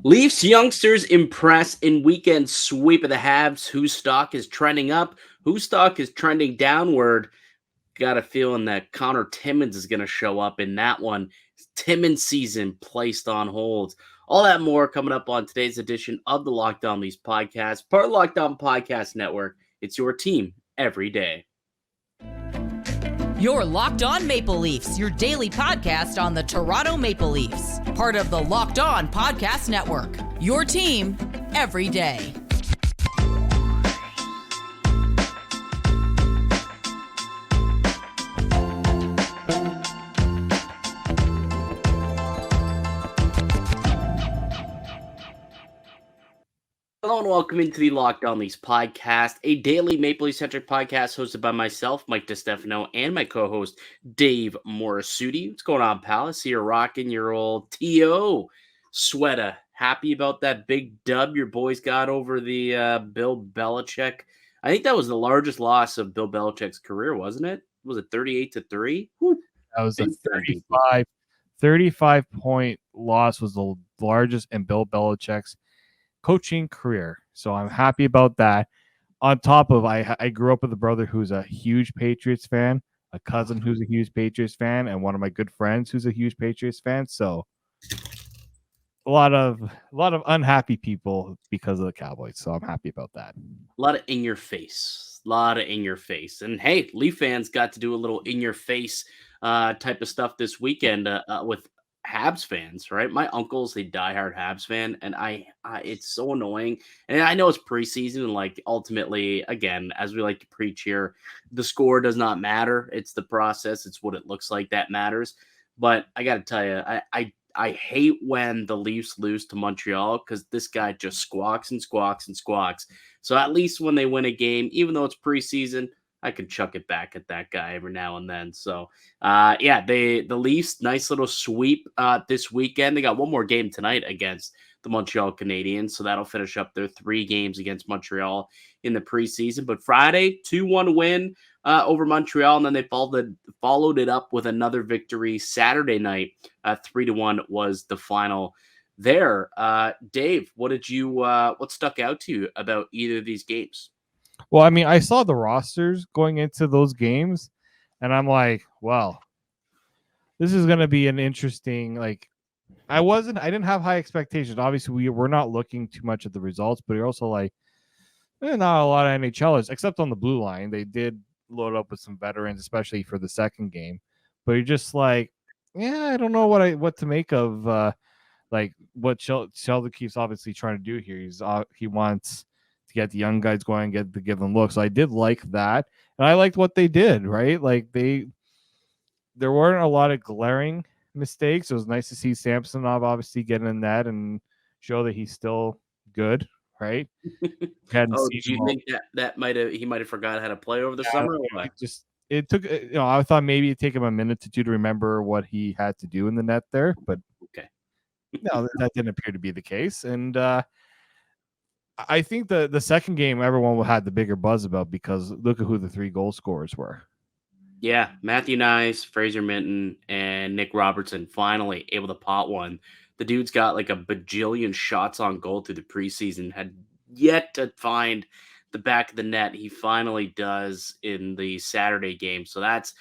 Leafs youngsters impress in weekend sweep of the Habs. Whose stock is trending up? Whose stock is trending downward? Got a feeling that Connor Timmins is going to show up in that one. Timmins season placed on hold. All that more coming up on today's edition of the Locked On Leafs podcast, part of Locked On Podcast Network. It's your team every day. You're Locked On Maple Leafs, your daily podcast on the Toronto Maple Leafs. Part of the Locked On Podcast Network. Your team every day. Hello and welcome into the Locked On Leafs podcast, a daily Maple Leaf-centric podcast hosted by myself, Mike DiStefano, and my co-host, Dave Morassutti. What's going on, pal? I see you're rocking your old T.O. sweater. Happy about that big dub your boys got over the Bill Belichick. I think that was the largest loss of Bill Belichick's career, wasn't it? Was it 38-3? That was a 35-point loss, was the largest in Bill Belichick's coaching career. So I'm happy about that. On top of, I grew up with a brother who's a huge Patriots fan, a cousin who's a huge Patriots fan, and one of my good friends who's a huge Patriots fan. So a lot of unhappy people because of the Cowboys. So I'm happy about that. A lot of in your face. And hey, Leaf fans got to do a little in your face type of stuff this weekend with Habs fans, right? My uncle's a diehard Habs fan, and I it's so annoying. And I know it's preseason, and like ultimately, again, as we like to preach here, the score does not matter. It's the process. It's what it looks like that matters. But I got to tell you, I hate when the Leafs lose to Montreal because this guy just squawks and squawks and squawks. So at least when they win a game, even though it's preseason, I can chuck it back at that guy every now and then. So, the Leafs, nice little sweep this weekend. They got one more game tonight against the Montreal Canadiens, so that'll finish up their 3 games against Montreal in the preseason. But Friday, 2-1 win over Montreal, and then they followed it up with another victory Saturday night. 3-1 was the final there. Dave, what stuck out to you about either of these games? Well, I mean, I saw the rosters going into those games, and I'm like, well, this is going to be an interesting, I didn't have high expectations. Obviously, we're not looking too much at the results, but you're also like, not a lot of NHLers, except on the blue line. They did load up with some veterans, especially for the second game. But you're just like, I don't know what to make of what Sheldon keeps obviously trying to do here. He wants to get the young guys going, get to give them looks. So I did like that, and I liked what they did. Right, there weren't a lot of glaring mistakes. It was nice to see Samsonov obviously get in that and show that he's still good. Right. Did you think that he might have forgot how to play over the summer? It took, I thought maybe it'd take him a minute to remember what he had to do in the net there, but okay. No, that didn't appear to be the case. And I think the second game everyone had the bigger buzz about because look at who the 3 goal scorers were. Yeah, Matthew Knies, Fraser Minten, and Nick Robertson finally able to pot one. The dude's got like a bajillion shots on goal through the preseason, had yet to find the back of the net. He finally does in the Saturday game. So that's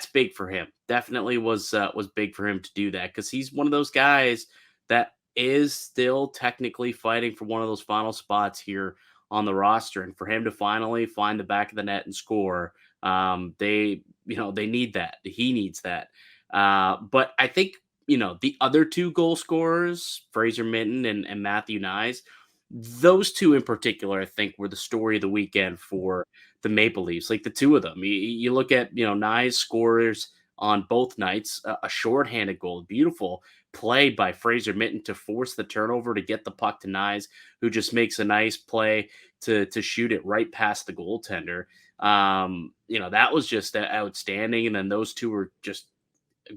big for him. Definitely was big for him to do that because he's one of those guys that is still technically fighting for one of those final spots here on the roster. And for him to finally find the back of the net and score, they need that. He needs that. But I think, the other 2 goal scorers, Fraser Minten and Matthew Knies, those 2 in particular, I think, were the story of the weekend for the Maple Leafs. Like the 2 of them, you look at, Knies scores on both nights, a shorthanded goal, beautiful play by Fraser Minten to force the turnover to get the puck to Knies, who just makes a nice play to shoot it right past the goaltender. That was just outstanding. And then those 2 were just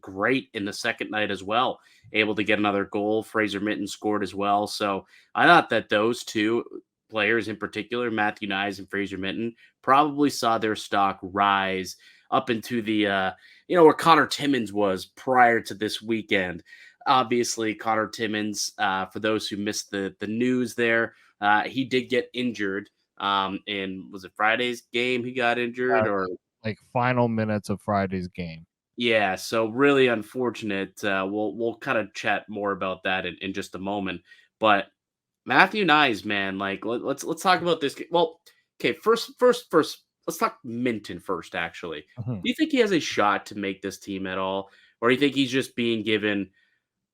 great in the second night as well, able to get another goal. Fraser Minten scored as well. So I thought that those 2 players in particular, Matthew Knies and Fraser Minten, probably saw their stock rise up into the, where Conor Timmins was prior to this weekend. Obviously, Connor Timmins, for those who missed the news there, he did get injured. Was it Friday's game he got injured, or like final minutes of Friday's game. yeah, so really unfortunate. We'll kind of chat more about that in just a moment. But Matthew Knies, man, like let's talk about this. Well, okay, first, let's talk Minten first. Actually, Mhm. do you think he has a shot to make this team at all, or do you think he's just being given,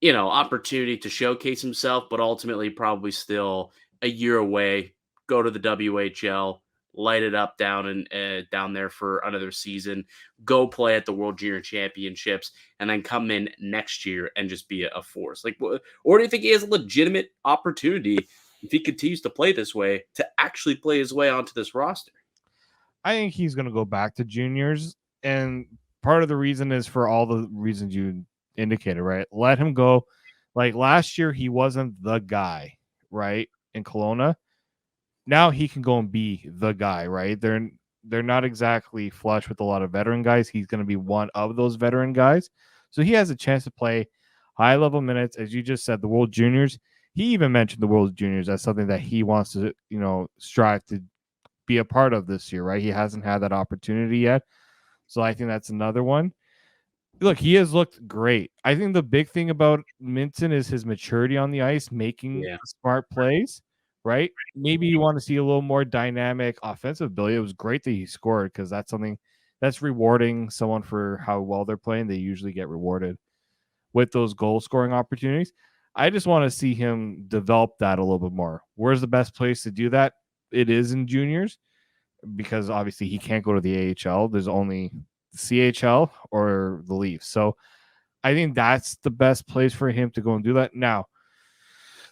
opportunity to showcase himself, but ultimately probably still a year away, go to the WHL, light it up down there for another season, go play at the World Junior Championships, and then come in next year and just be a force? Like, or do you think he has a legitimate opportunity if he continues to play this way to actually play his way onto this roster? I think he's going to go back to juniors, and part of the reason is for all the reasons you indicated, right? Let him go. Like last year, he wasn't the guy, right? In Kelowna, now he can go and be the guy, right? They're not exactly flush with a lot of veteran guys. He's going to be one of those veteran guys, so he has a chance to play high level minutes, as you just said. The World Juniors. He even mentioned the World Juniors as something that he wants to, strive to be a part of this year, right? He hasn't had that opportunity yet. So I think that's another one. Look, he has looked great. I think the big thing about Minten is his maturity on the ice, making Yeah. smart plays, right? Maybe you want to see a little more dynamic offensive ability. It was great that he scored because that's something that's rewarding someone for how well they're playing. They usually get rewarded with those goal scoring opportunities. I just want to see him develop that a little bit more. Where's the best place to do that? It is in juniors, because obviously he can't go to the AHL. There's only the CHL or the Leafs. So I think that's the best place for him to go and do that. Now,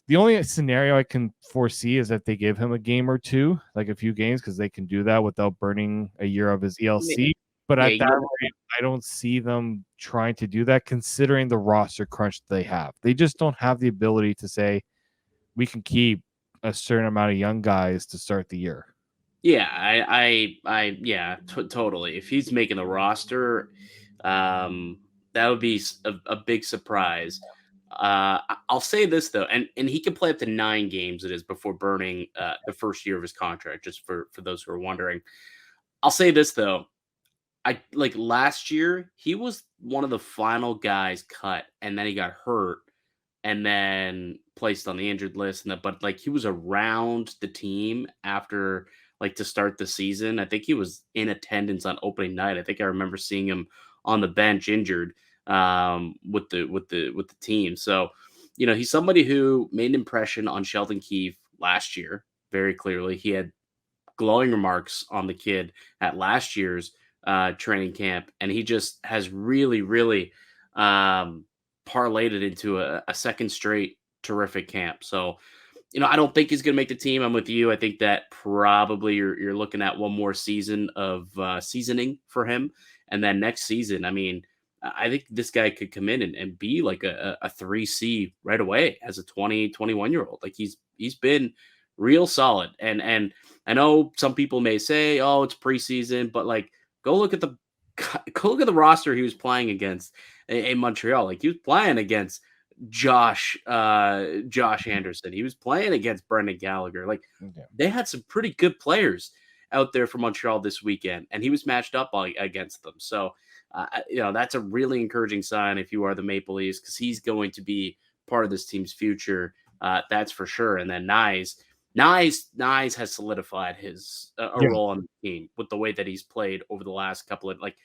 the only scenario I can foresee is that they give him a game or two, like a few games, because they can do that without burning a year of his ELC. But Yeah, at that rate, I don't see them trying to do that, considering the roster crunch they have. They just don't have the ability to say we can keep a certain amount of young guys to start the year. Yeah, yeah, totally. If he's making the roster, um, that would be a big surprise. I'll say this though, and he can play up to 9 games. It is before burning the first year of his contract. Just for those who are wondering, I'll say this though. I like last year, he was one of the final guys cut, and then he got hurt and then placed on the injured list. But like he was around the team after, like, to start the season. I think he was in attendance on opening night. I think I remember seeing him on the bench injured with the team. So, he's somebody who made an impression on Sheldon Keefe last year very clearly. He had glowing remarks on the kid at last year's training camp, and he just has really, really parlayed it into a second straight terrific camp. So, I don't think he's going to make the team. I'm with you. I think that probably you're looking at one more season of seasoning for him, and then next season, I mean, I think this guy could come in and be like a 3C right away as a 21 year old. Like he's been real solid, and I know some people may say, "Oh, it's preseason," but like go look at the go look at the roster he was playing against in Montreal. Like he was playing against Josh Anderson. He was playing against Brendan Gallagher. Like Okay. they had some pretty good players out there for Montreal this weekend, and he was matched up against them. So, that's a really encouraging sign if you are the Maple Leafs, because he's going to be part of this team's future. That's for sure. And then Knies has solidified his a Yeah. role on the team with the way that he's played over the last couple of, like,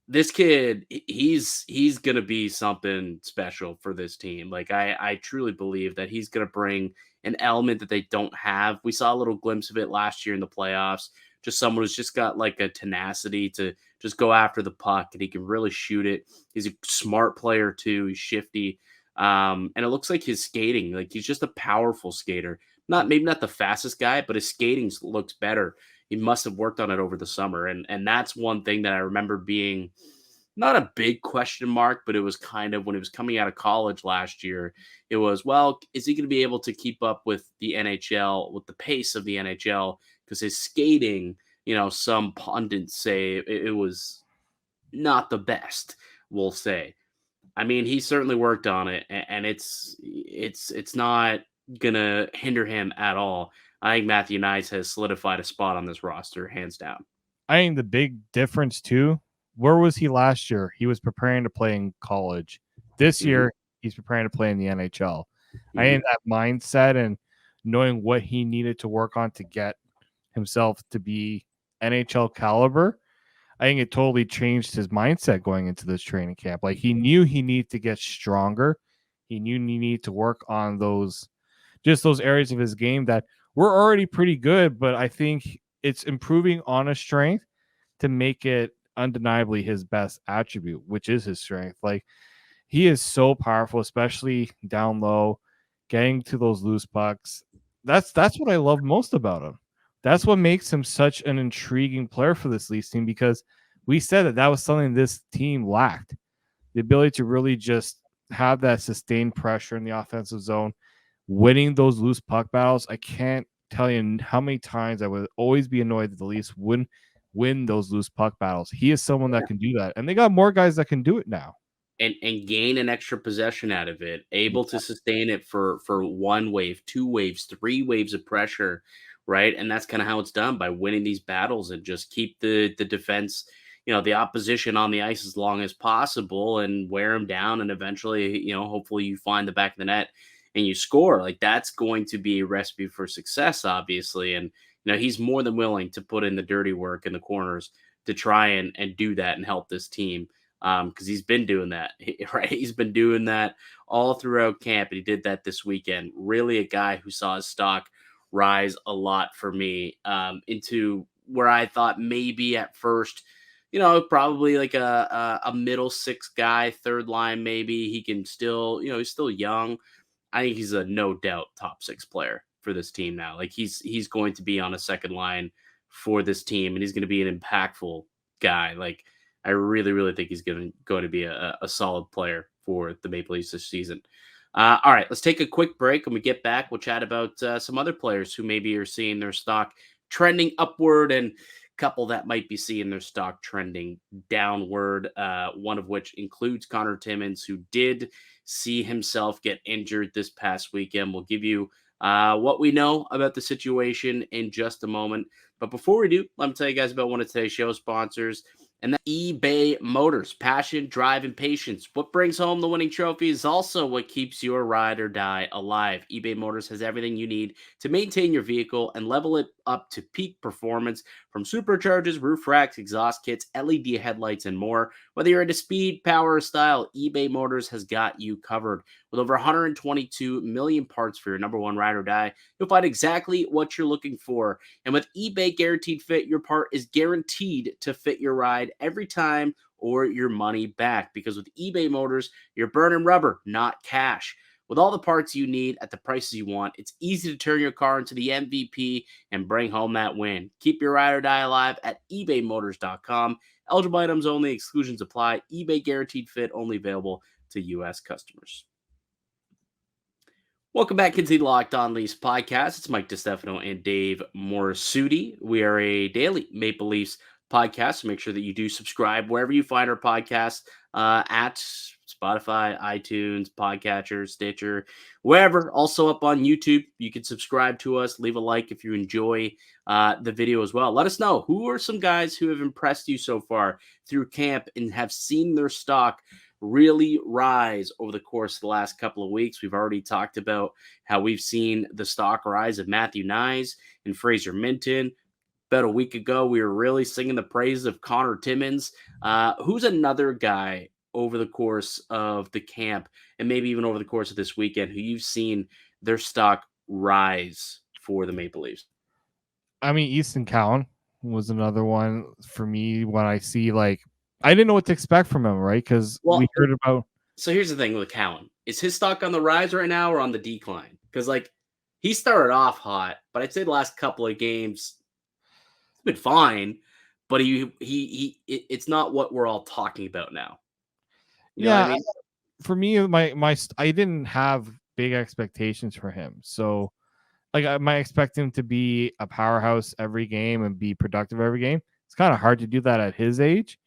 this kid, he's gonna be something special for this team. Like I truly believe that he's gonna bring an element that they don't have. We saw a little glimpse of it last year in the playoffs. Just someone who's just got like a tenacity to just go after the puck, and he can really shoot it. He's a smart player too. He's shifty. And it looks like his skating, like he's just a powerful skater. Maybe not the fastest guy, but his skating looks better. He must have worked on it over the summer. And that's one thing that I remember being not a big question mark, but it was kind of when he was coming out of college last year. It was, well, is he going to be able to keep up with the NHL, with the pace of the NHL? Because his skating, some pundits say it was not the best, we'll say. I mean, he certainly worked on it, and it's not gonna hinder him at all. I think Matthew Knies has solidified a spot on this roster, hands down. I think the big difference too, where was he last year? He was preparing to play in college. This year, he's preparing to play in the NHL. I think that mindset and knowing what he needed to work on to get himself to be NHL caliber, I think it totally changed his mindset going into this training camp. Like he knew he needed to get stronger. He knew he needed to work on those areas of his game that were already pretty good, but I think it's improving on a strength to make it undeniably his best attribute, which is his strength. Like he is so powerful, especially down low, getting to those loose pucks. That's what I love most about him. That's what makes him such an intriguing player for this Leafs team, because we said that was something this team lacked. The ability to really just have that sustained pressure in the offensive zone, winning those loose puck battles. I can't tell you how many times I would always be annoyed that the Leafs wouldn't win those loose puck battles. He is someone that can do that, and they got more guys that can do it now. And gain an extra possession out of it, able to sustain it for one wave, 2 waves, 3 waves of pressure, right? And that's kind of how it's done, by winning these battles and just keep the defense, the opposition on the ice as long as possible and wear them down. And eventually, hopefully you find the back of the net and you score. Like that's going to be a recipe for success, obviously. And he's more than willing to put in the dirty work in the corners to try and do that and help this team. Because he's been doing that, right? He's been doing that all throughout camp, and he did that this weekend. Really a guy who saw his stock rise a lot for me, into where I thought maybe at first, probably like a middle 6 guy, third line maybe. He can still, he's still young. I think he's a no doubt top 6 player for this team now. Like he's going to be on a second line for this team, and he's going to be an impactful guy. Like I really, really think he's going to be a solid player for the Maple Leafs this season. All right, let's take a quick break. When we get back, we'll chat about some other players who maybe are seeing their stock trending upward, and a couple that might be seeing their stock trending downward. One of which includes Conor Timmins, who did see himself get injured this past weekend. We'll give you what we know about the situation in just a moment. But before we do, let me tell you guys about one of today's show sponsors. And that's eBay Motors. Passion, drive, and patience. What brings home the winning trophy is also what keeps your ride or die alive. eBay Motors has everything you need to maintain your vehicle and level it up to peak performance, from superchargers, roof racks, exhaust kits, LED headlights, and more. Whether you're into speed, power, or style, eBay Motors has got you covered. With over 122 million parts for your number one ride or die, you'll find exactly what you're looking for. And with eBay Guaranteed Fit, your part is guaranteed to fit your ride every time, or your money back. Because with eBay Motors, you're burning rubber, not cash. With all the parts you need at the prices you want, it's easy to turn your car into the MVP and bring home that win. Keep your ride or die alive at ebaymotors.com. Eligible items only, exclusions apply. eBay Guaranteed Fit only available to U.S. customers. Welcome back into the Locked On Leafs podcast. It's Mike DiStefano and Dave Morassutti. We are a daily Maple Leafs podcast, so make sure that you do subscribe wherever you find our podcast, at Spotify, iTunes, Podcatcher, Stitcher, wherever. Also up on YouTube, you can subscribe to us. Leave a like if you enjoy the video as well. Let us know, who are some guys who have impressed you so far through camp and have seen their stock really rise over the course of the last couple of weeks. We've already talked about how we've seen the stock rise of Matthew Knies and Fraser Minten. About a week ago, we were really singing the praises of Connor Timmins. Who's another guy over the course of the camp, and maybe even over the course of this weekend, who you've seen their stock rise for the Maple Leafs? I mean, Easton Cowan was another one for me when I see, like, I didn't know what to expect from him, right? Because we heard about. So here's the thing with Cowan. Is his stock on the rise right now or on the decline? Because, like, he started off hot, but I'd say the last couple of games, it's been fine, but it's not what we're all talking about now. You know what I mean? For me, I didn't have big expectations for him. So, like, I might expect him to be a powerhouse every game and be productive every game. It's kind of hard to do that at his age.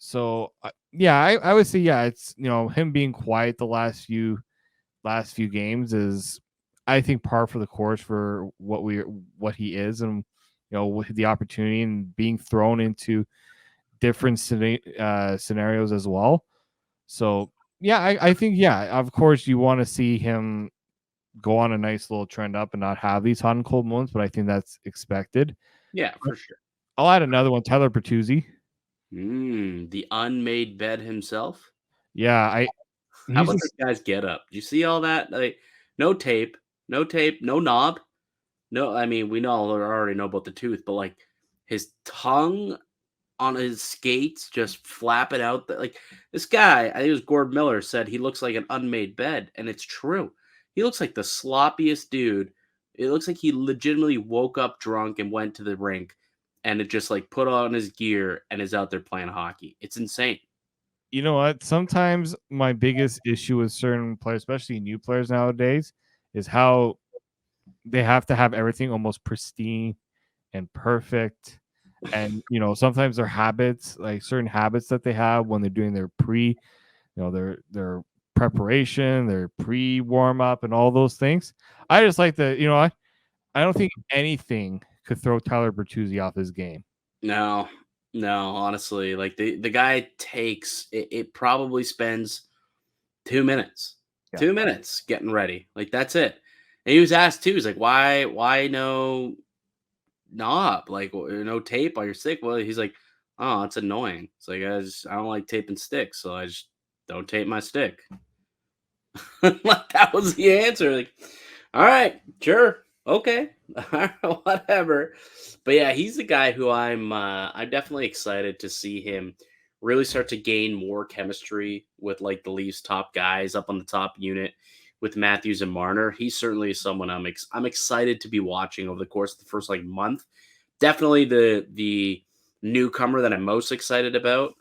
So Yeah, I would say it's him being quiet the last few games is, I think, par for the course for what he is, and with the opportunity and being thrown into different scenarios as well. So yeah, I think of course you want to see him go on a nice little trend up and not have these hot and cold moments, but I think that's expected. Yeah, for sure. I'll add another one, Tyler Bertuzzi. The unmade bed himself. Yeah, How he's about just this guy's get up? Do you see all that? Like, no tape, no knob. No, I mean, we already know about the tooth, but like his tongue on his skates just flapping out. Like this guy, I think it was Gord Miller, said he looks like an unmade bed, and it's true. He looks like the sloppiest dude. It looks like he legitimately woke up drunk and went to the rink, and it just like put on his gear and is out there playing hockey. It's insane. you know what? Sometimes my biggest issue with certain players, especially new players nowadays, is how they have to have everything almost pristine and perfect. And sometimes their habits, like certain habits that they have when they're doing their preparation, their pre warm up, and all those things. I just like I don't think anything could throw Tyler Bertuzzi off his game. No, no, honestly, like the guy takes it probably spends 2 minutes. Yeah. 2 minutes getting ready. Like that's it. And he was asked too, he's like, why no knob? Like no tape on your stick? Well, he's like, oh, it's annoying. It's like I don't like taping sticks, so I just don't tape my stick. Like that was the answer. Like, all right, sure, okay, whatever. But yeah, he's the guy who I'm definitely excited to see him really start to gain more chemistry with like the Leafs top guys up on the top unit with Matthews and Marner. He's certainly someone I'm excited to be watching over the course of the first like month. Definitely the newcomer that I'm most excited about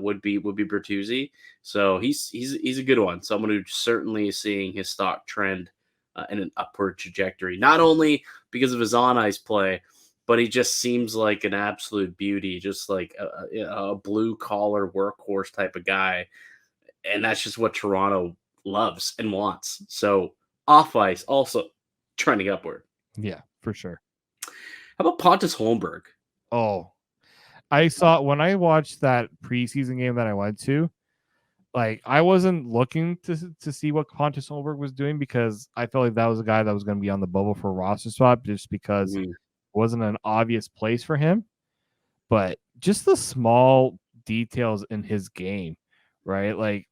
would be Bertuzzi. So he's a good one. Someone who certainly is seeing his stock trend in an upward trajectory. Not only because of his on ice play, but he just seems like an absolute beauty, just like a blue collar workhorse type of guy. And that's just what Toronto loves and wants. So off ice, also trending upward. Yeah, for sure. How about Pontus Holmberg? Oh, I saw when I watched that preseason game that I went to, like I wasn't looking to see what Pontus Holmberg was doing because I felt like that was a guy that was going to be on the bubble for a roster spot just because it wasn't an obvious place for him. But just the small details in his game, right? Like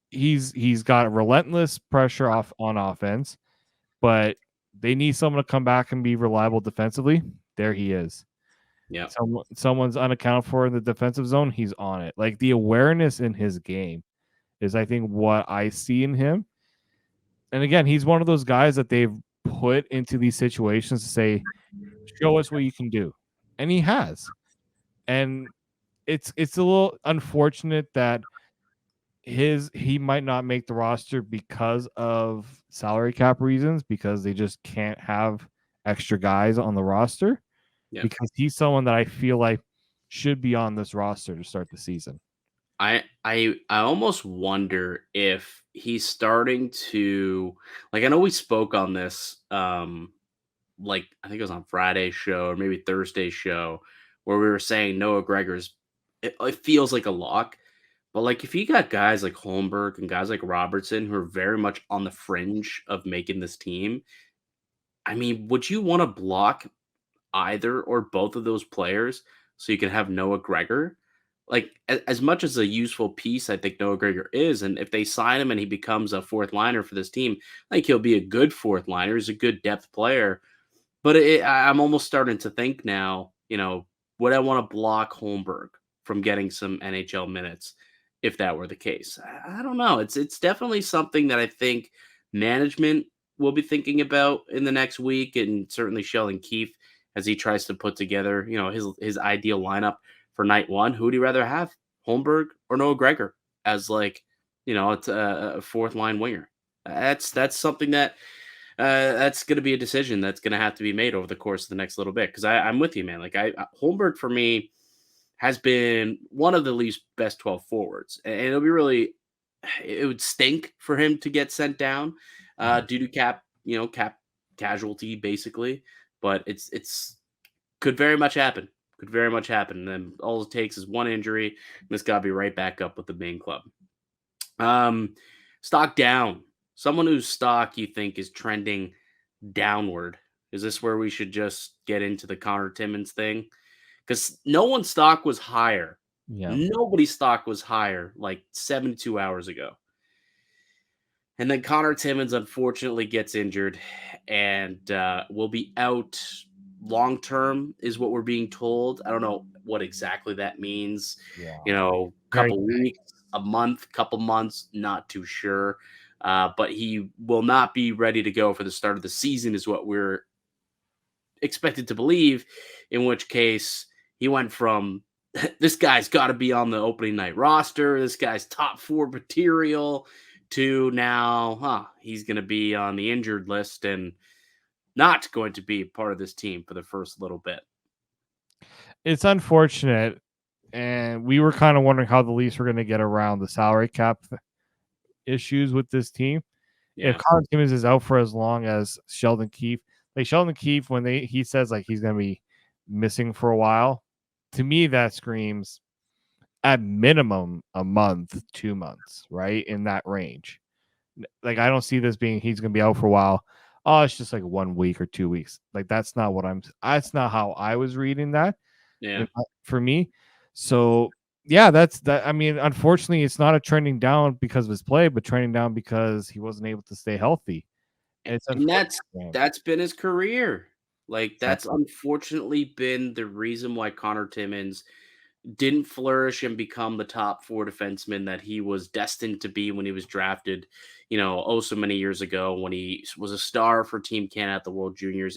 he's got relentless pressure off on offense, but they need someone to come back and be reliable defensively. There he is. Yeah. Someone's unaccounted for in the defensive zone, he's on it. Like the awareness in his game is, I think, what I see in him. And again, he's one of those guys that they've put into these situations to say, show us what you can do. And he has. And it's a little unfortunate that he might not make the roster because of salary cap reasons, because they just can't have extra guys on the roster. Yeah. Because he's someone that I feel like should be on this roster to start the season. I almost wonder if he's starting to, like, I know we spoke on this like I think it was on Friday's show or maybe Thursday's show where we were saying Noah Gregor's it feels like a lock. But like if you got guys like Holmberg and guys like Robertson who are very much on the fringe of making this team, I mean, would you want to block either or both of those players so you can have Noah Gregor? Like as much as a useful piece, I think Noah Gregor is, and if they sign him and he becomes a fourth liner for this team, I think he'll be a good fourth liner. He's a good depth player, but I'm almost starting to think now, would I want to block Holmberg from getting some NHL minutes if that were the case? I don't know. It's definitely something that I think management will be thinking about in the next week, and certainly Sheldon Keefe as he tries to put together, his ideal lineup for night one. Who would you rather have, Holmberg or Noah Gregor as it's a fourth line winger? That's something that that's going to be a decision that's going to have to be made over the course of the next little bit. Because I'm with you, man. Like Holmberg for me has been one of the Leafs' best 12 forwards. And it'll be really, it would stink for him to get sent down due to cap casualty, basically. But it's could very much happen. Could very much happen. And then all it takes is one injury, and this got to be right back up with the main club. Stock down. Someone whose stock you think is trending downward. Is this where we should just get into the Conor Timmins thing? Because no one's stock was higher. Yeah. Nobody's stock was higher like 72 hours ago. And then Conor Timmins unfortunately gets injured and will be out long term, is what we're being told. I don't know what exactly that means. Yeah. Couple weeks, a month, couple months, not too sure. But he will not be ready to go for the start of the season, is what we're expected to believe. In which case, he went from this guy's got to be on the opening night roster, this guy's top 4 material, to now, he's going to be on the injured list and not going to be part of this team for the first little bit. It's unfortunate, and we were kind of wondering how the Leafs were going to get around the salary cap issues with this team. Yeah. If Conor Timmins is out for as long as Sheldon Keefe, like Sheldon Keefe, when he says like he's going to be missing for a while, to me that screams at minimum a month, 2 months, right? In that range. Like, I don't see this being he's going to be out for a while. Oh, it's just like 1 week or 2 weeks. Like, that's not how I was reading that. Yeah. For me. So, yeah, that's that. I mean, unfortunately, it's not a trending down because of his play, but trending down because he wasn't able to stay healthy. And that's been his career. Like, that's unfortunately been the reason why Conor Timmins didn't flourish and become the top 4 defenseman that he was destined to be when he was drafted, so many years ago, when he was a star for Team Canada at the World Juniors.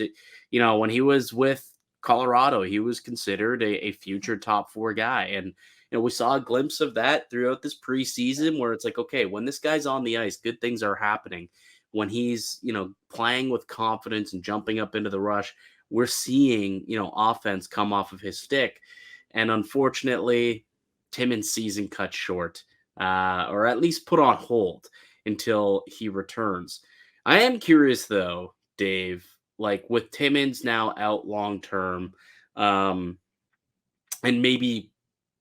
When he was with Colorado, he was considered a future top 4 guy. And, we saw a glimpse of that throughout this preseason where it's like, okay, when this guy's on the ice, good things are happening. When he's, playing with confidence and jumping up into the rush, we're seeing, offense come off of his stick. And unfortunately, Timmins' season cut short, or at least put on hold until he returns. I am curious, though, Dave, like with Timmins now out long term, and maybe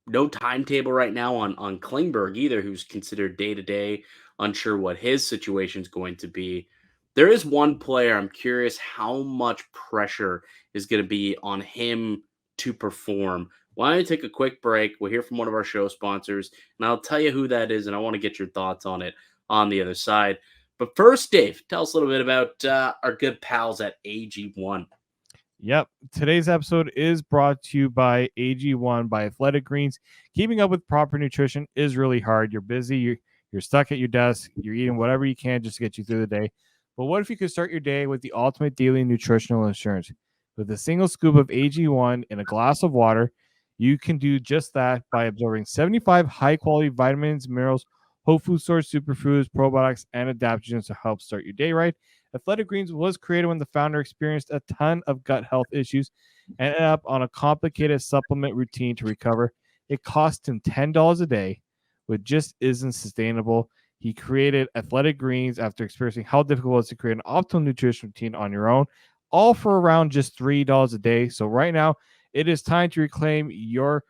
no timetable right now on Klingberg either, who's considered day-to-day, unsure what his situation is going to be. There is one player I'm curious how much pressure is going to be on him to perform. Why don't you take a quick break? We'll hear from one of our show sponsors, and I'll tell you who that is, and I want to get your thoughts on it on the other side. But first, Dave, tell us a little bit about our good pals at AG1. Yep. Today's episode is brought to you by AG1 by Athletic Greens. Keeping up with proper nutrition is really hard. You're busy. You're stuck at your desk. You're eating whatever you can just to get you through the day. But what if you could start your day with the ultimate daily nutritional insurance? With a single scoop of AG1 in a glass of water, you can do just that by absorbing 75 high-quality vitamins, minerals, whole food source superfoods, probiotics, and adaptogens to help start your day right. Athletic Greens was created when the founder experienced a ton of gut health issues and ended up on a complicated supplement routine to recover. It cost him $10 a day, which just isn't sustainable. He created Athletic Greens after experiencing how difficult it was to create an optimal nutrition routine on your own, all for around just $3 a day. So right now, it is time to reclaim your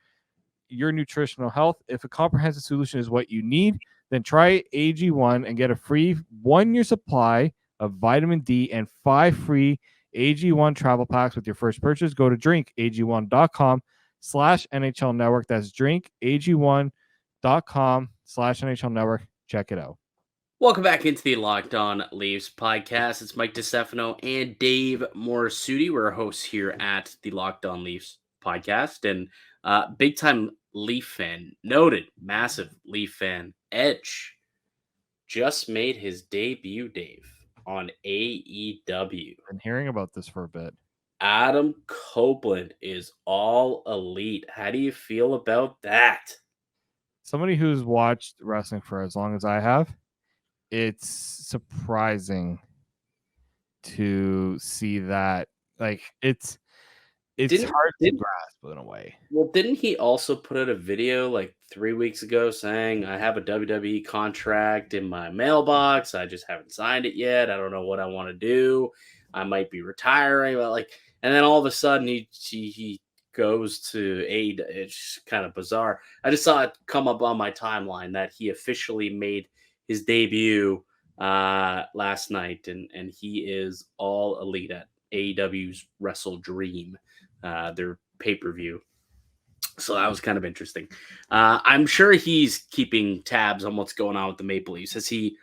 nutritional health. If a comprehensive solution is what you need, then try AG1 and get a free 1-year supply of vitamin D and 5 free AG1 travel packs with your first purchase. Go to drinkag1.com/NHL network. That's drinkag1.com/NHL network. Check it out. Welcome back into the Locked On Leafs podcast. It's Mike DiStefano and Dave Morassutti. We're hosts here at the Locked On Leafs podcast. And big time Leaf fan, noted massive Leaf fan, Edge, just made his debut, Dave, on AEW. Been hearing about this for a bit. Adam Copeland is all elite. How do you feel about that? Somebody who's watched wrestling for as long as I have, it's surprising to see that. Like, it's it's hard to grasp in a way. Well, didn't he also put out a video like 3 weeks ago saying, "I have a WWE contract in my mailbox. I just haven't signed it yet. I don't know what I want to do. I might be retiring." But like, and then all of a sudden he goes to aid. It's kind of bizarre. I just saw it come up on my timeline that he officially made his debut last night, and he is all elite at AEW's Wrestle Dream, their pay-per-view. So that was kind of interesting. I'm sure he's keeping tabs on what's going on with the Maple Leafs, as he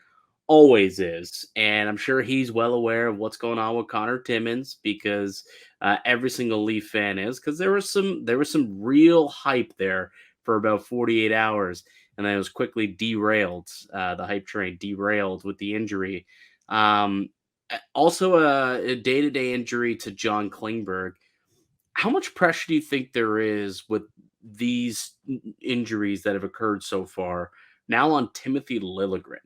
always is. And I'm sure he's well aware of what's going on with Connor Timmins, because every single Leaf fan is, because there was some real hype there for about 48 hours, and then it was quickly derailed. The hype train derailed with the injury. Also, a day-to-day injury to John Klingberg. How much pressure do you think there is with these injuries that have occurred so far now on Timothy Liljegren?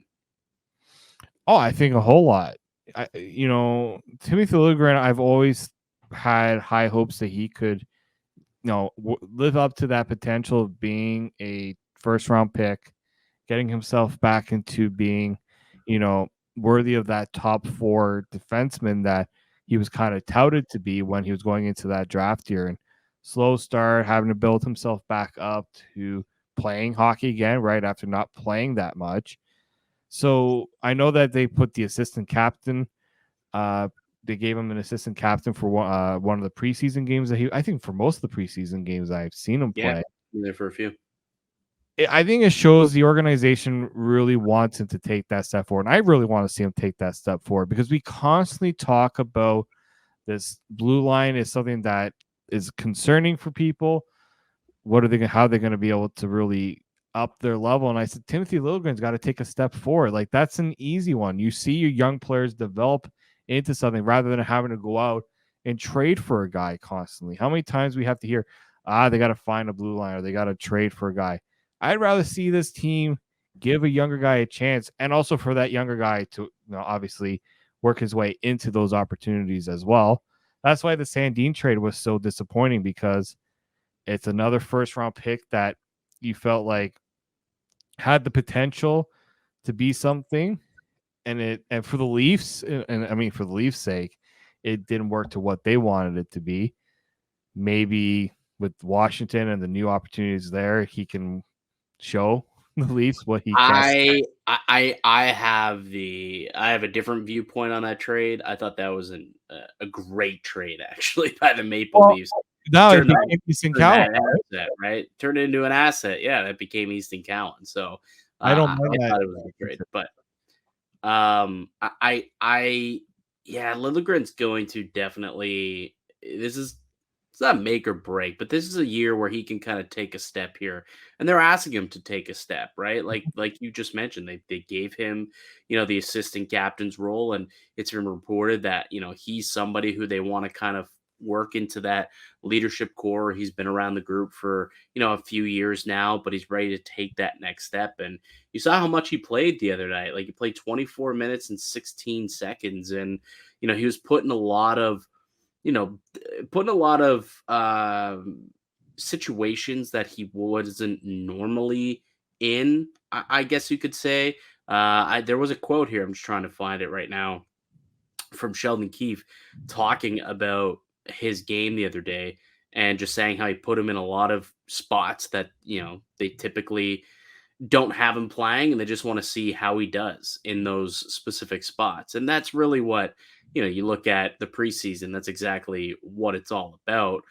Oh, I think a whole lot. Timothy Liljegren, I've always had high hopes that he could, live up to that potential of being a first-round pick, getting himself back into being, worthy of that top 4 defenseman that he was kind of touted to be when he was going into that draft year. And slow start, having to build himself back up to playing hockey again right after not playing that much. So I know that they put the assistant captain. They gave him an assistant captain for one of the preseason games that I think for most of the preseason games I've seen him play. Yeah, there for a few. I think it shows the organization really wants him to take that step forward. And I really want to see him take that step forward, because we constantly talk about this blue line is something that is concerning for people. How are they going to be able to really up their level? And I said, Timothy Liljegren's got to take a step forward. Like, that's an easy one. You see your young players develop into something rather than having to go out and trade for a guy constantly. How many times we have to hear, they got to find a blue line or they got to trade for a guy. I'd rather see this team give a younger guy a chance, and also for that younger guy to obviously work his way into those opportunities as well. That's why the Sandin trade was so disappointing, because it's another first-round pick that you felt like had the potential to be something, and for the Leafs, and I mean for the Leafs' sake, it didn't work to what they wanted it to be. Maybe with Washington and the new opportunities there, he can show the Leafs what he can. I have a different viewpoint on that trade. I thought that was a great trade, actually, by the Maple Leafs. Now it became Easton Cowan, right? Turned it into an asset. Yeah, that became Easton Cowan. So I don't know I thought it was a great, but Liljegren's going to definitely. It's not make or break, but this is a year where he can kind of take a step here, and they're asking him to take a step, right? Like you just mentioned, they gave him, the assistant captain's role, and it's been reported that he's somebody who they want to kind of work into that leadership core. He's been around the group for a few years now, but he's ready to take that next step. And you saw how much he played the other night. Like, he played 24 minutes and 16 seconds, and he was putting a lot of situations that he wasn't normally in, I guess you could say. There was a quote here, I'm just trying to find it right now, from Sheldon Keefe talking about his game the other day, and just saying how he put him in a lot of spots that, they typically don't have him playing, and they just want to see how he does in those specific spots. And that's really what, you look at the preseason, that's exactly what it's all about.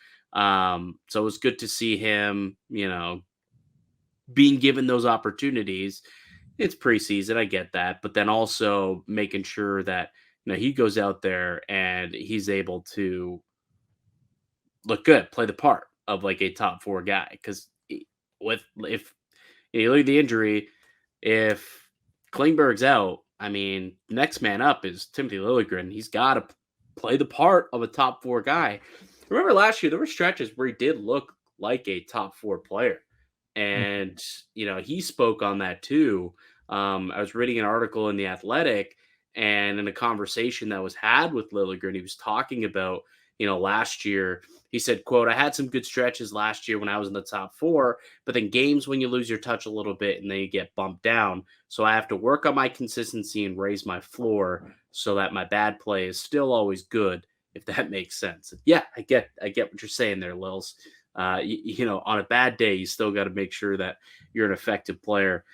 So it was good to see him, being given those opportunities. It's preseason, I get that, but then also making sure that, he goes out there and he's able to look good, play the part of like a top 4 guy. Because if you look at the injury, if Klingberg's out, I mean, next man up is Timothy Liljegren. He's got to play the part of a top 4 guy. Remember last year, there were stretches where he did look like a top 4 player. And, he spoke on that too. I was reading an article in The Athletic, and in a conversation that was had with Liljegren, he was talking about, last year, he said, quote, I had some good stretches last year when I was in the top 4, but then games when you lose your touch a little bit and then you get bumped down. So I have to work on my consistency and raise my floor so that my bad play is still always good, if that makes sense. Yeah, I get what you're saying there, Lils. On a bad day, you still got to make sure that you're an effective player.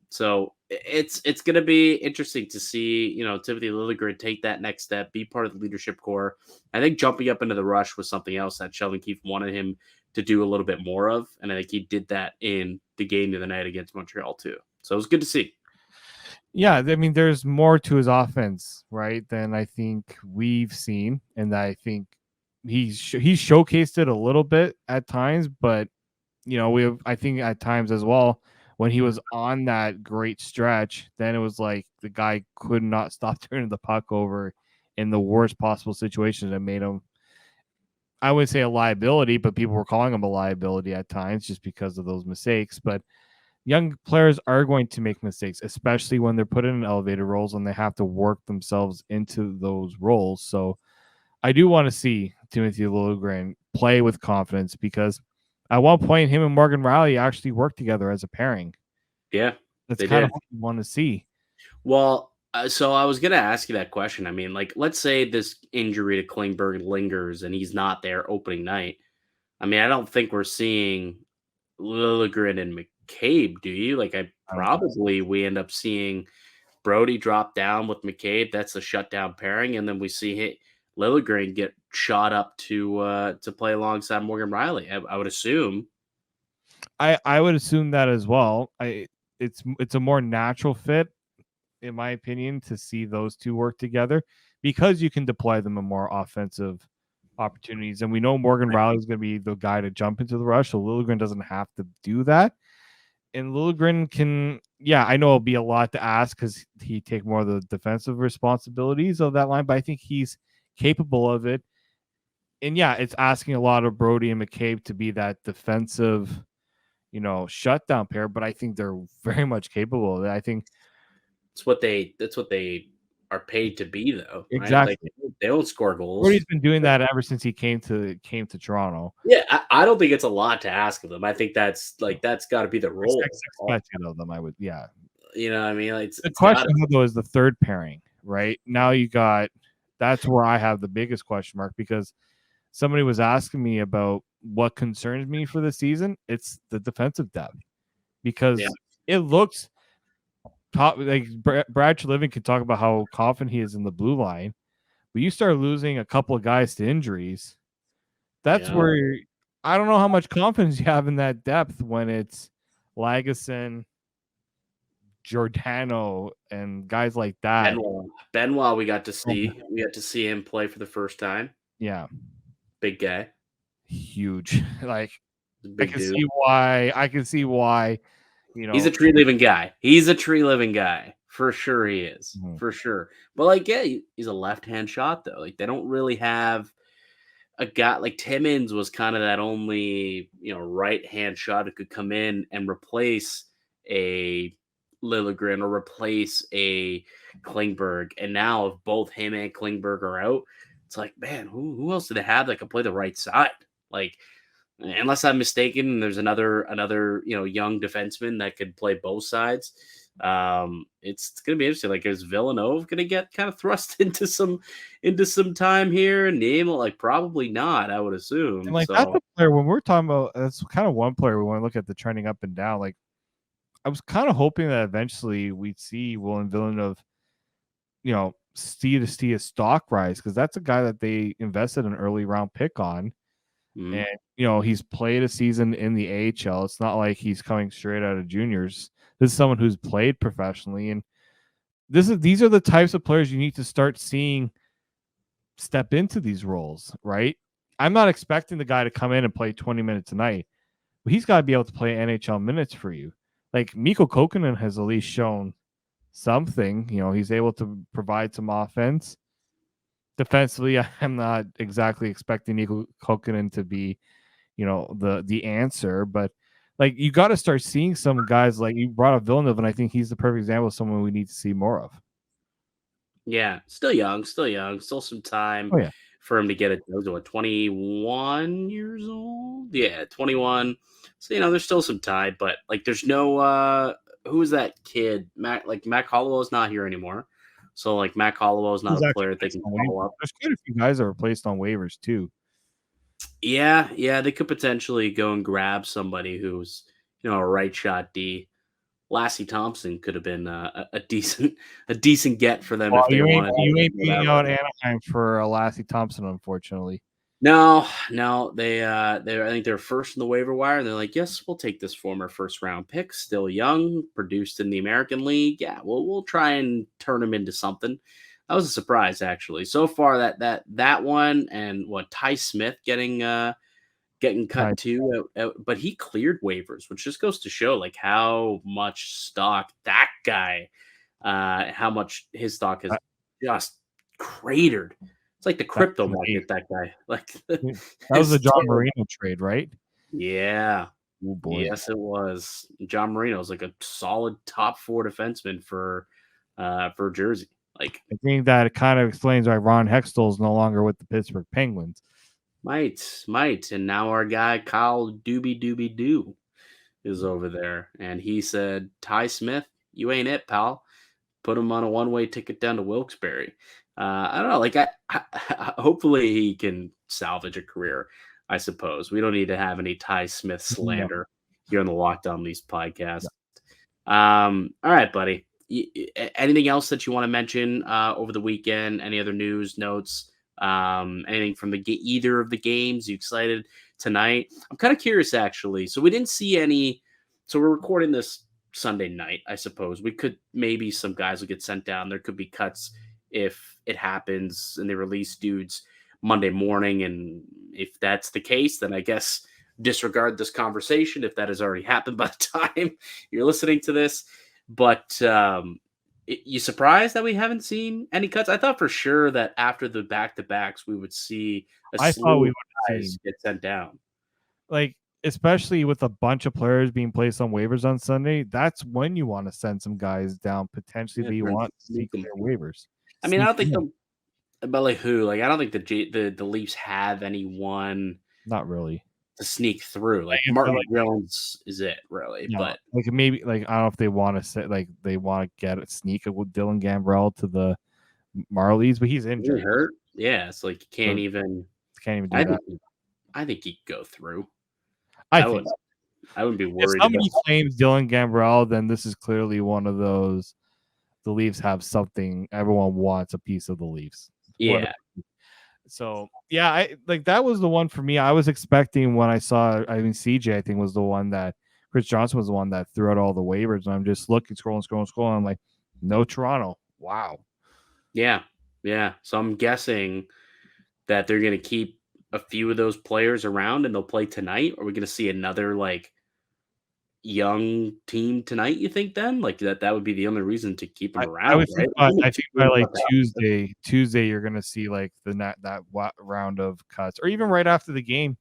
So it's going to be interesting to see, Timothy Liljegren take that next step, be part of the leadership core. I think jumping up into the rush was something else that Sheldon Keefe wanted him to do a little bit more of, and I think he did that in the game the other night against Montreal too. So it was good to see. Yeah, I mean, there's more to his offense, right, than I think we've seen, and I think he's showcased it a little bit at times, but I think at times as well, when he was on that great stretch, then it was like the guy could not stop turning the puck over in the worst possible situations that made him, I wouldn't say a liability, but people were calling him a liability at times just because of those mistakes. But young players are going to make mistakes, especially when they're put in elevated roles and they have to work themselves into those roles. So I do want to see Timothy Liljegren play with confidence, because at one point, him and Morgan Rielly actually worked together as a pairing. Yeah, that's kind of what you want to see. Well, so I was going to ask you that question. I mean, like, let's say this injury to Klingberg lingers and he's not there opening night. I mean, I don't think we're seeing Liljegren and McCabe, do you? Like, we end up seeing Brody drop down with McCabe. That's a shutdown pairing, and then we see Liljegren get shot up to play alongside Morgan Rielly. I would assume. I would assume that as well. It's a more natural fit, in my opinion, to see those two work together, because you can deploy them in more offensive opportunities. And we know Morgan Rielly is going to be the guy to jump into the rush, so Liljegren doesn't have to do that. And Liljegren can, I know it'll be a lot to ask because he take more of the defensive responsibilities of that line, but I think he's capable of it. And it's asking a lot of Brody and McCabe to be that defensive, shutdown pair, but I think they're very much capable of it. I think that's what they are paid to be, though. Right? Exactly. Like, they don't score goals. Brody's been doing that ever since he came to Toronto. Yeah, I don't think it's a lot to ask of them. I think that's got to be the role. Expected of them, I would. Yeah. You know what I mean? Like, the question though is the third pairing, right? Now that's where I have the biggest question mark, because somebody was asking me about what concerns me for the season. It's the defensive depth, because it looks top. Like Brad Treliving can talk about how confident he is in the blue line, but you start losing a couple of guys to injuries. That's where I don't know how much confidence you have in that depth when it's Lagesson, Giordano, and guys like that. Benoit, we got to see him play for the first time. Yeah, big guy, huge. Like, big I can see why. He's a tree living guy. He's a tree living guy for sure. He is for sure. But he's a left hand shot though. Like, they don't really have a guy like Timmins was kind of that only right hand shot who could come in and replace a Liljegren or replace a Klingberg. And now if both him and Klingberg are out, it's like, man, who else do they have that can play the right side? Like, unless I'm mistaken, there's another young defenseman that could play both sides. It's gonna be interesting. Like, is Villanova gonna get kind of thrust into some time here? And Name, probably not, I would assume. And that's a player when we're talking about. That's kind of one player we want to look at the trending up and down. Like, I was kind of hoping that eventually we'd see William Villanova, see a stock rise, because that's a guy that they invested an early round pick on. And he's played a season in the AHL. It's not like he's coming straight out of juniors. This is someone who's played professionally, and these are the types of players you need to start seeing step into these roles, right? I'm not expecting the guy to come in and play 20 minutes a night, but he's got to be able to play NHL minutes for you. Like, Mikko Kokkonen has at least shown something. He's able to provide some offense. Defensively, I'm not exactly expecting Mikko Kokkonen to be, the answer, but you got to start seeing some guys. Like, you brought up Villeneuve, and I think he's the perfect example of someone we need to see more of. Yeah, still young, still some time for him to get it. Was it 21 years old? Yeah, 21. So there's still some time, but like there's no who is that kid? Matt Holloway's not here anymore. So like Matt Holloway's not He's a actually player that they placed can on follow waivers. up. There's quite a few guys that were placed on waivers too. Yeah, they could potentially go and grab somebody who's a right shot D. Lassie Thompson could have been a decent get for them Well, if they wanted. you to ain't go beating that out route. Anaheim for Lassie Thompson, unfortunately. No, they I think they're first in the waiver wire, and they're like, yes, we'll take this former first round pick, still young, produced in the American League. Yeah, we'll try and turn him into something. That was a surprise, actually. So far, that one and Ty Smith getting cut Nice. too, but he cleared waivers, which just goes to show like how much stock that guy, how much his stock has just cratered. It's like the crypto market. That guy, like That was the John Marino trade, right? Yeah. Oh boy. Yes, it was. John Marino's like a solid top 4 defenseman for Jersey. Like I think that kind of explains why Ron Hextall is no longer with the Pittsburgh Penguins. Might. And now our guy Kyle Doobie Doo is over there. And he said, Ty Smith, you ain't it, pal. Put him on a one-way ticket down to Wilkes-Barre. I don't know. Like, I hopefully he can salvage a career, I suppose. We don't need to have any Ty Smith slander here on the Lockdown Leafs podcast. All right, buddy. Anything else that you want to mention over the weekend? Any other news, notes? Anything from either of the games? You excited tonight? I'm kind of curious, actually. So we didn't see any. So we're recording this Sunday night, I suppose. We could maybe some guys will get sent down. There could be cuts if it happens and they release dudes Monday morning. And if that's the case, then I guess disregard this conversation if that has already happened by the time you're listening to this. But you surprised that we haven't seen any cuts? I thought for sure that after the back-to-backs we would see a slew of guys get sent down. Like, especially with a bunch of players being placed on waivers on Sunday, that's when you want to send some guys down potentially that you want to see their waivers. I mean, I don't think but like who? Like, I don't think the Leafs have anyone. Not really. To sneak through, like Martin Jones is it really? No, but like maybe like I don't know if they want to say like they want to get a sneak with Dylan Gambrell to the Marlies, but he's injured. Hurt. Yeah, it's like you can't even do that. I think he could go through. I wouldn't be worried. If somebody claims Dylan Gambrell, then this is clearly one of those. The Leafs have something. Everyone wants a piece of the Leafs. Yeah. So yeah, I like that was the one for me. I was expecting when I saw. I mean, CJ, I think was the one that Chris Johnson was the one that threw out all the waivers, and I'm just looking, scrolling. I'm like, no Toronto. Wow. Yeah. So I'm guessing that they're going to keep a few of those players around, and they'll play tonight. Are we going to see another like young team tonight? You think then like that would be the only reason to keep them around? I think by like Tuesday you're gonna see like that round of cuts, or even right after the game,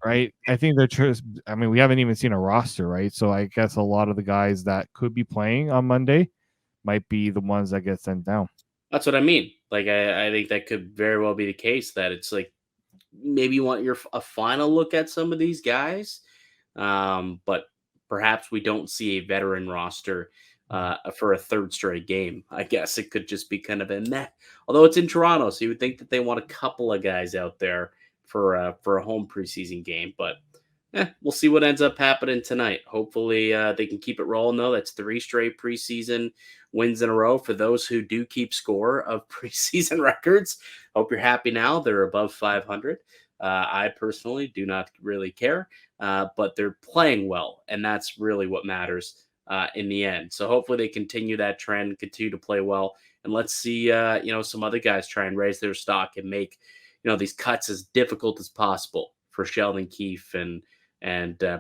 right? I think they're I mean, we haven't even seen a roster, right? So I guess a lot of the guys that could be playing on Monday might be the ones that get sent down. That's what I mean. Like I think that could very well be the case, that it's like maybe you want a final look at some of these guys, but perhaps we don't see a veteran roster for a third straight game. I guess it could just be kind of a meh. Although it's in Toronto, so you would think that they want a couple of guys out there for a home preseason game. But we'll see what ends up happening tonight. Hopefully they can keep it rolling, though. That's 3 straight preseason wins in a row for those who do keep score of preseason records. Hope you're happy now. They're above 500. I personally do not really care, but they're playing well, and that's really what matters in the end. So hopefully they continue that trend, continue to play well, and let's see some other guys try and raise their stock and make these cuts as difficult as possible for Sheldon Keefe and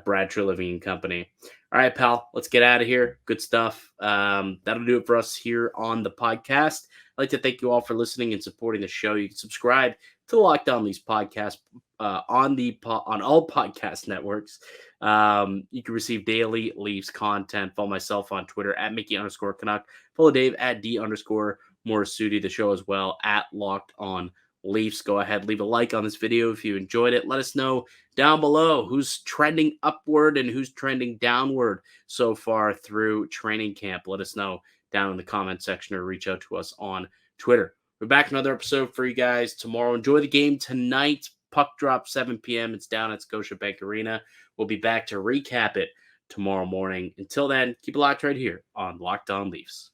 Brad Treliving and company. All right, pal, let's get out of here. Good stuff. That'll do it for us here on the podcast. I'd like to thank you all for listening and supporting the show. You can subscribe to the Lockdown Leafs podcast on all podcast networks. You can receive daily Leafs content. Follow myself on Twitter at Mickey_Canuck. Follow Dave at D_Morassutti. The show as well at Locked On Leafs. Go ahead, leave a like on this video if you enjoyed it. Let us know down below who's trending upward and who's trending downward so far through training camp. Let us know down in the comment section or reach out to us on Twitter. We're back another episode for you guys tomorrow. Enjoy the game tonight. Puck drop 7 p.m. It's down at Scotiabank Arena. We'll be back to recap it tomorrow morning. Until then, keep it locked right here on Locked On Leafs.